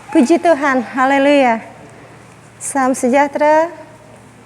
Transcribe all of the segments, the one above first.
Puji Tuhan, haleluya. Salam sejahtera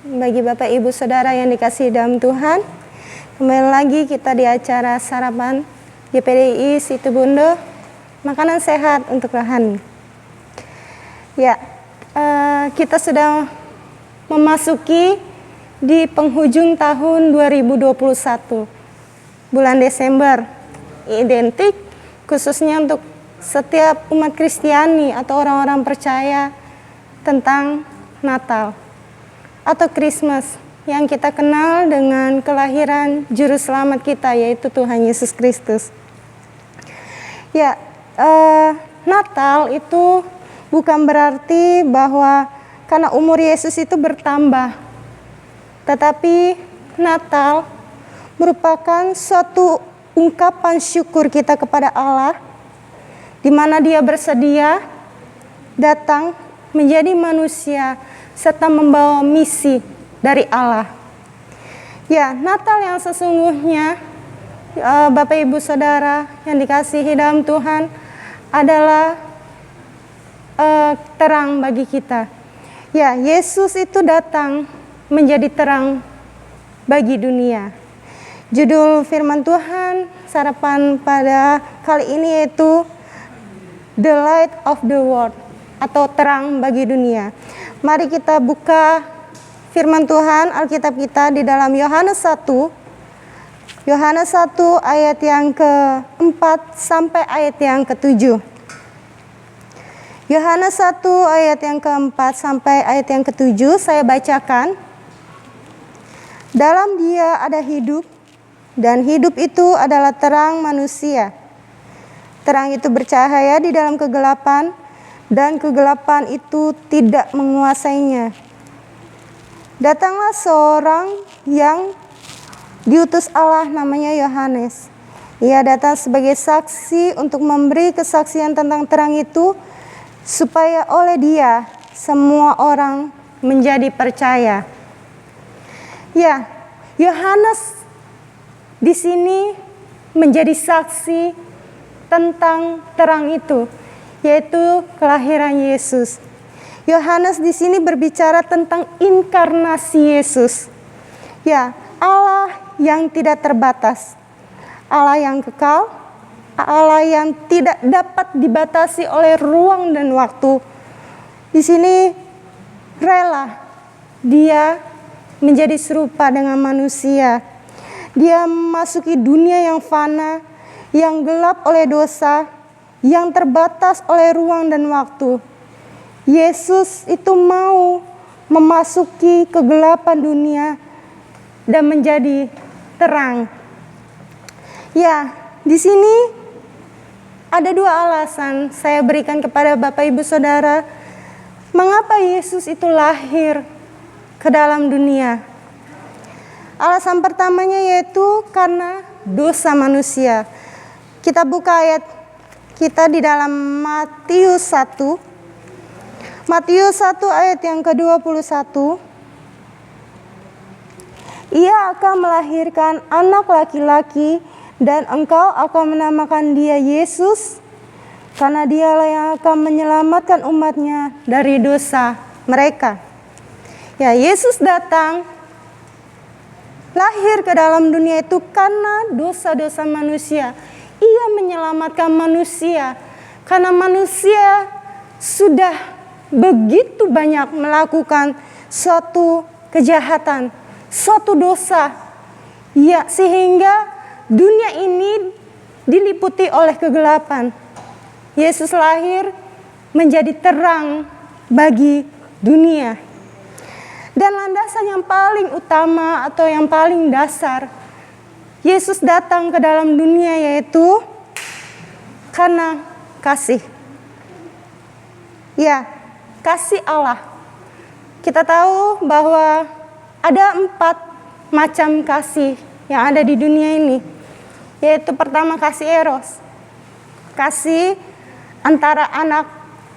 bagi Bapak Ibu Saudara yang dikasihi dalam Tuhan. Kembali lagi kita di acara sarapan GPDI Situbondo, makanan sehat untuk rohani. Ya, kita sudah memasuki di penghujung tahun 2021. Bulan Desember identik khususnya untuk setiap umat Kristiani atau orang-orang percaya tentang Natal atau Christmas yang kita kenal dengan kelahiran Juru Selamat kita, yaitu Tuhan Yesus Kristus. Ya, Natal itu bukan berarti bahwa karena umur Yesus itu bertambah, tetapi Natal merupakan suatu ungkapan syukur kita kepada Allah, di mana Dia bersedia datang menjadi manusia serta membawa misi dari Allah. Ya, Natal yang sesungguhnya, Bapak Ibu Saudara yang dikasihi dalam Tuhan, adalah terang bagi kita. Ya, Yesus itu datang menjadi terang bagi dunia. Judul firman Tuhan sarapan pada kali ini yaitu The Light of the World, atau terang bagi dunia. Mari kita buka firman Tuhan Alkitab kita di dalam Yohanes 1 ayat yang ke-4 sampai ayat yang ke-7. Yohanes 1 ayat yang ke-4 sampai ayat yang ke-7 saya bacakan. Dalam Dia ada hidup, dan hidup itu adalah terang manusia. Terang itu bercahaya di dalam kegelapan, dan kegelapan itu tidak menguasainya. Datanglah seorang yang diutus Allah, namanya Yohanes. Ia datang sebagai saksi untuk memberi kesaksian tentang terang itu, supaya oleh Dia semua orang menjadi percaya. Ya, Yohanes di sini menjadi saksi tentang terang itu, yaitu kelahiran Yesus. Yohanes di sini berbicara tentang inkarnasi Yesus. Ya, Allah yang tidak terbatas, Allah yang kekal, Allah yang tidak dapat dibatasi oleh ruang dan waktu. Di sini rela Dia menjadi serupa dengan manusia. Dia memasuki dunia yang fana, yang gelap oleh dosa, yang terbatas oleh ruang dan waktu. Yesus itu mau memasuki kegelapan dunia dan menjadi terang. Ya, di sini ada dua alasan saya berikan kepada Bapak Ibu Saudara mengapa Yesus itu lahir ke dalam dunia. Alasan pertamanya yaitu karena dosa manusia. Kita buka ayat kita di dalam Matius 1. Matius 1 ayat yang ke-21. Ia akan melahirkan anak laki-laki, dan engkau akan menamakan dia Yesus, karena dialah yang akan menyelamatkan umatnya dari dosa mereka. Ya, Yesus datang lahir ke dalam dunia itu karena dosa-dosa manusia. Ia menyelamatkan manusia karena manusia sudah begitu banyak melakukan suatu kejahatan, suatu dosa. Ya, sehingga dunia ini diliputi oleh kegelapan. Yesus lahir menjadi terang bagi dunia. Dan landasan yang paling utama atau yang paling dasar Yesus datang ke dalam dunia yaitu karena kasih. Ya, kasih Allah. Kita tahu bahwa ada 4 macam kasih yang ada di dunia ini. Yaitu pertama kasih eros. Kasih antara anak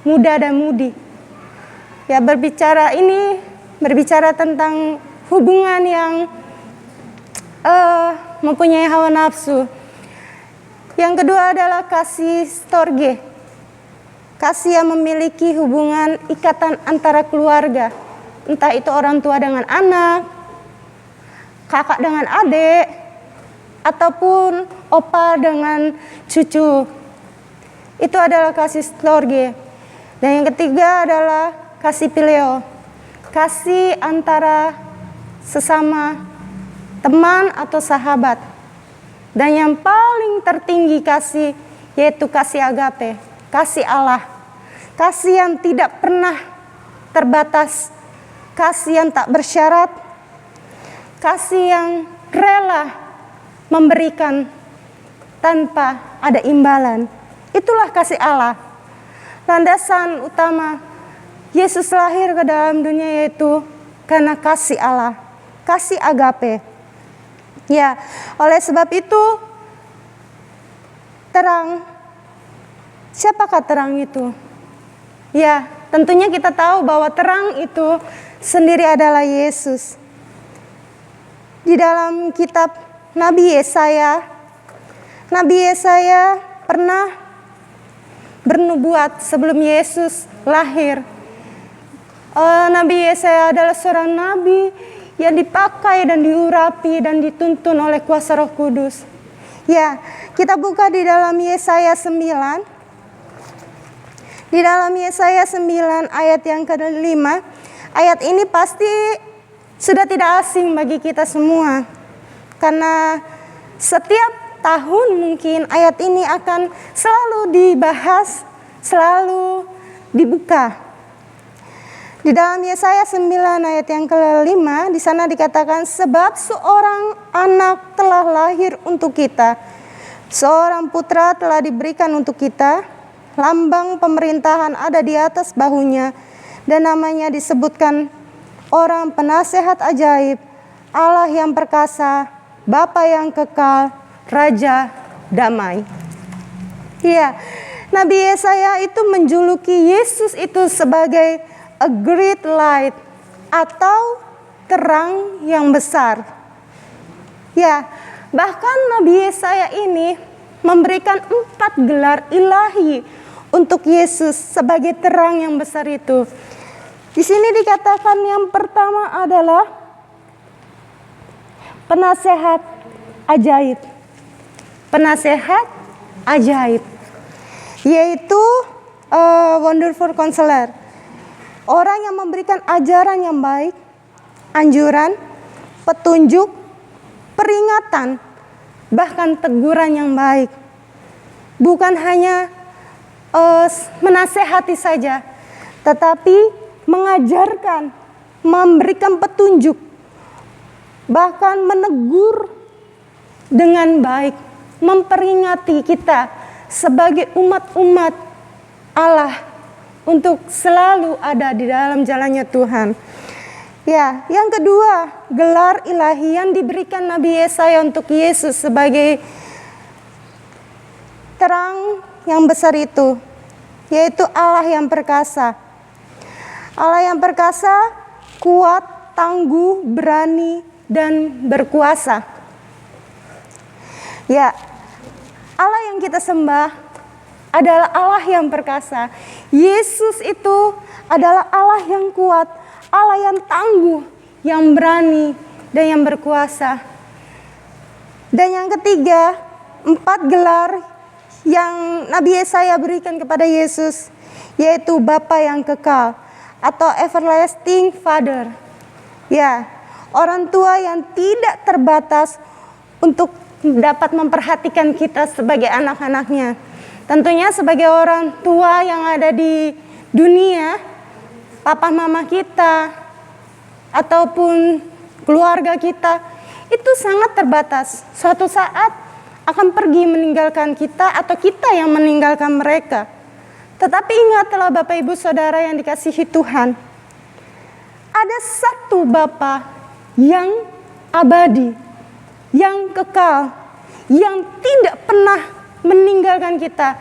muda dan mudi. Ya, berbicara tentang hubungan yang mempunyai hawa nafsu. Yang kedua adalah kasih storge. Kasih yang memiliki hubungan ikatan antara keluarga. Entah itu orang tua dengan anak, kakak dengan adik, ataupun opa dengan cucu. Itu adalah kasih storge. Dan yang ketiga adalah kasih phileo. Kasih antara sesama teman atau sahabat. Dan yang paling tertinggi kasih yaitu kasih agape, kasih Allah. Kasih yang tidak pernah terbatas, kasih yang tak bersyarat, kasih yang rela memberikan tanpa ada imbalan. Itulah kasih Allah. Landasan utama Yesus lahir ke dalam dunia yaitu karena kasih Allah, kasih agape. Ya, oleh sebab itu terang. Siapakah terang itu? Ya, tentunya kita tahu bahwa terang itu sendiri adalah Yesus. Di dalam kitab Nabi Yesaya pernah bernubuat sebelum Yesus lahir. Nabi Yesaya adalah seorang nabi yang dipakai dan diurapi dan dituntun oleh kuasa Roh Kudus. Ya, kita buka di dalam Yesaya 9. Di dalam Yesaya 9 ayat yang ke-5. Ayat ini pasti sudah tidak asing bagi kita semua. Karena setiap tahun mungkin ayat ini akan selalu dibahas, selalu dibuka. Di dalam Yesaya 9 ayat yang ke-5 di sana dikatakan, sebab seorang anak telah lahir untuk kita, seorang putra telah diberikan untuk kita, lambang pemerintahan ada di atas bahunya, dan namanya disebutkan orang penasehat ajaib, Allah yang perkasa, Bapa yang kekal, Raja damai. Iya, Nabi Yesaya itu menjuluki Yesus itu sebagai a great light atau terang yang besar. Ya, bahkan Nabi Yesaya ini memberikan 4 gelar ilahi untuk Yesus sebagai terang yang besar itu. Di sini dikatakan yang pertama adalah penasehat ajaib. Penasehat ajaib, yaitu wonderful counselor. Orang yang memberikan ajaran yang baik, anjuran, petunjuk, peringatan, bahkan teguran yang baik. Bukan hanya menasehati saja, tetapi mengajarkan, memberikan petunjuk, bahkan menegur dengan baik, memperingati kita sebagai umat-umat Allah untuk selalu ada di dalam jalannya Tuhan. Ya, yang kedua, gelar ilahi yang diberikan Nabi Yesaya untuk Yesus sebagai terang yang besar itu, yaitu Allah yang perkasa. Allah yang perkasa, kuat, tangguh, berani, dan berkuasa. Ya, Allah yang kita sembah adalah Allah yang perkasa. Yesus itu adalah Allah yang kuat, Allah yang tangguh, yang berani, dan yang berkuasa. Dan yang ketiga, 4 gelar yang Nabi Yesaya berikan kepada Yesus, yaitu Bapa yang kekal atau everlasting Father. Ya, orang tua yang tidak terbatas untuk dapat memperhatikan kita sebagai anak-anaknya. Tentunya sebagai orang tua yang ada di dunia, papa mama kita, ataupun keluarga kita, itu sangat terbatas. Suatu saat akan pergi meninggalkan kita atau kita yang meninggalkan mereka. Tetapi ingatlah Bapak Ibu Saudara yang dikasihi Tuhan, ada satu Bapa yang abadi, yang kekal, yang tidak pernah meninggalkan kita,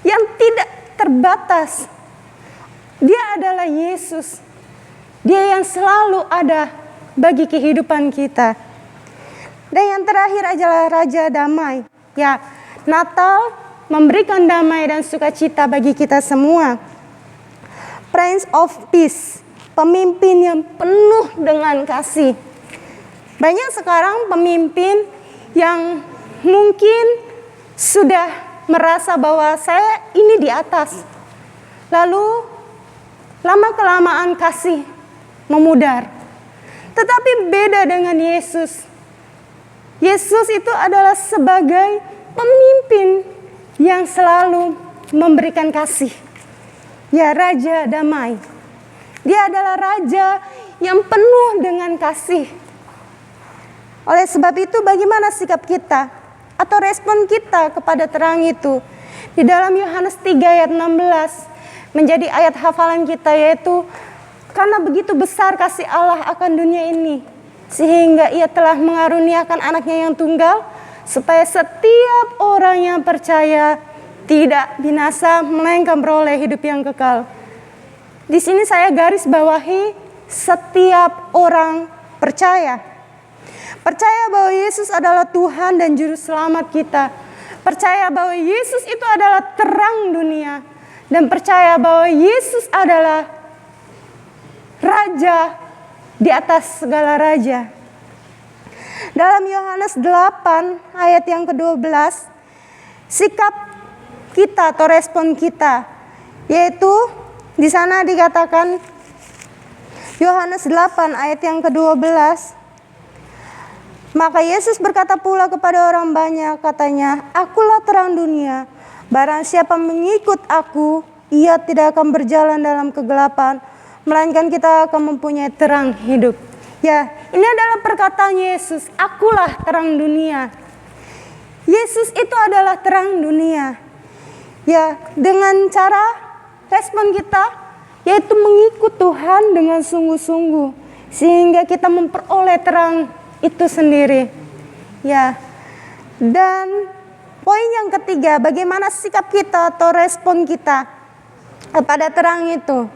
yang tidak terbatas. Dia adalah Yesus. Dia yang selalu ada bagi kehidupan kita. Dan yang terakhir adalah Raja Damai. Ya, Natal memberikan damai dan sukacita bagi kita semua. Prince of Peace, pemimpin yang penuh dengan kasih. Banyak sekarang pemimpin yang mungkin sudah merasa bahwa saya ini di atas. Lalu lama-kelamaan kasih memudar. Tetapi beda dengan Yesus. Yesus itu adalah sebagai pemimpin yang selalu memberikan kasih. Ya, Raja Damai. Dia adalah Raja yang penuh dengan kasih. Oleh sebab itu, bagaimana sikap kita atau respon kita kepada terang itu? Di dalam Yohanes 3 ayat 16 menjadi ayat hafalan kita, yaitu karena begitu besar kasih Allah akan dunia ini, sehingga ia telah mengaruniakan anaknya yang tunggal, supaya setiap orang yang percaya tidak binasa, melainkan beroleh hidup yang kekal. Di sini saya garis bawahi setiap orang percaya. Percaya bahwa Yesus adalah Tuhan dan Juru Selamat kita. Percaya bahwa Yesus itu adalah terang dunia. Dan percaya bahwa Yesus adalah Raja di atas segala raja. Dalam Yohanes 8 ayat yang ke-12, sikap kita atau respon kita, yaitu di sana dikatakan Yohanes 8 ayat yang ke-12, maka Yesus berkata pula kepada orang banyak, katanya, "Akulah terang dunia. Barang siapa mengikut aku, ia tidak akan berjalan dalam kegelapan, melainkan kita akan mempunyai terang hidup." Ya, ini adalah perkataan Yesus, akulah terang dunia. Yesus itu adalah terang dunia. Ya, dengan cara respon kita, yaitu mengikut Tuhan dengan sungguh-sungguh, sehingga kita memperoleh terang itu sendiri. Ya, dan poin yang ketiga, bagaimana sikap kita atau respon kita kepada terang itu.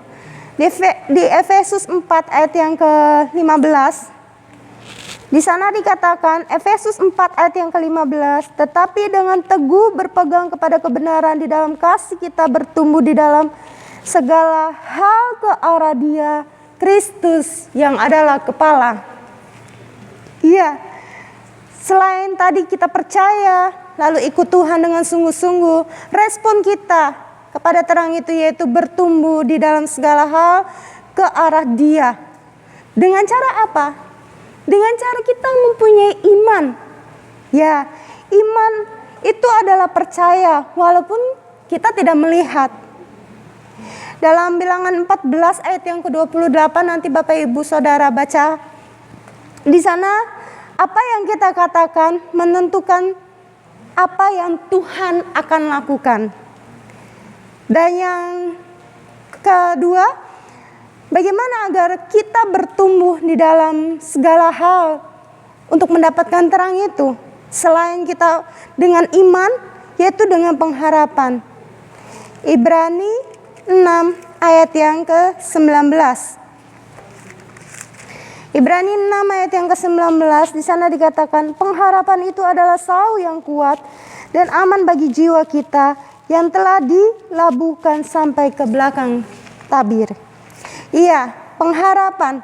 Di Efesus 4 ayat yang ke-15, di sana dikatakan, Efesus 4 ayat yang ke-15, tetapi dengan teguh berpegang kepada kebenaran di dalam kasih kita bertumbuh di dalam segala hal ke arah Dia, Kristus yang adalah kepala. Iya, selain tadi kita percaya, lalu ikut Tuhan dengan sungguh-sungguh, respon kita kepada terang itu yaitu bertumbuh di dalam segala hal ke arah Dia. Dengan cara apa? Dengan cara kita mempunyai iman. Ya, iman itu adalah percaya walaupun kita tidak melihat. Dalam Bilangan 14 ayat yang ke-28 nanti Bapak Ibu Saudara baca. Di sana apa yang kita katakan menentukan apa yang Tuhan akan lakukan. Dan yang kedua, bagaimana agar kita bertumbuh di dalam segala hal untuk mendapatkan terang itu. Selain kita dengan iman, yaitu dengan pengharapan. Ibrani 6 ayat yang ke-19. Ibrani 6 ayat yang ke-19, di sana dikatakan, pengharapan itu adalah sau yang kuat dan aman bagi jiwa kita yang telah dilabuhkan sampai ke belakang tabir. Iya, pengharapan.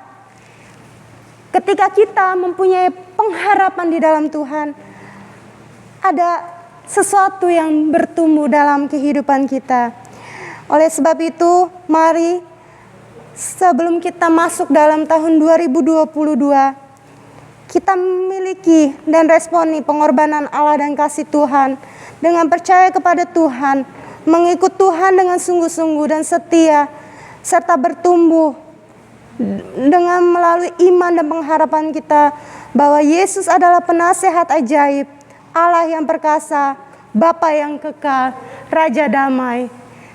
Ketika kita mempunyai pengharapan di dalam Tuhan, ada sesuatu yang bertumbuh dalam kehidupan kita. Oleh sebab itu, mari sebelum kita masuk dalam tahun 2022, kita memiliki dan responi pengorbanan Allah dan kasih Tuhan dengan percaya kepada Tuhan, mengikut Tuhan dengan sungguh-sungguh dan setia, serta bertumbuh dengan melalui iman dan pengharapan kita bahwa Yesus adalah penasehat ajaib, Allah yang perkasa, Bapa yang kekal, Raja damai.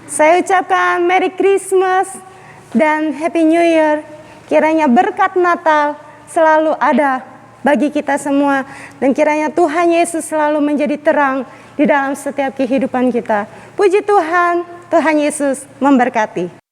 Saya ucapkan Merry Christmas dan Happy New Year. Kiranya berkat Natal selalu ada bagi kita semua. Dan kiranya Tuhan Yesus selalu menjadi terang di dalam setiap kehidupan kita. Puji Tuhan, Tuhan Yesus memberkati.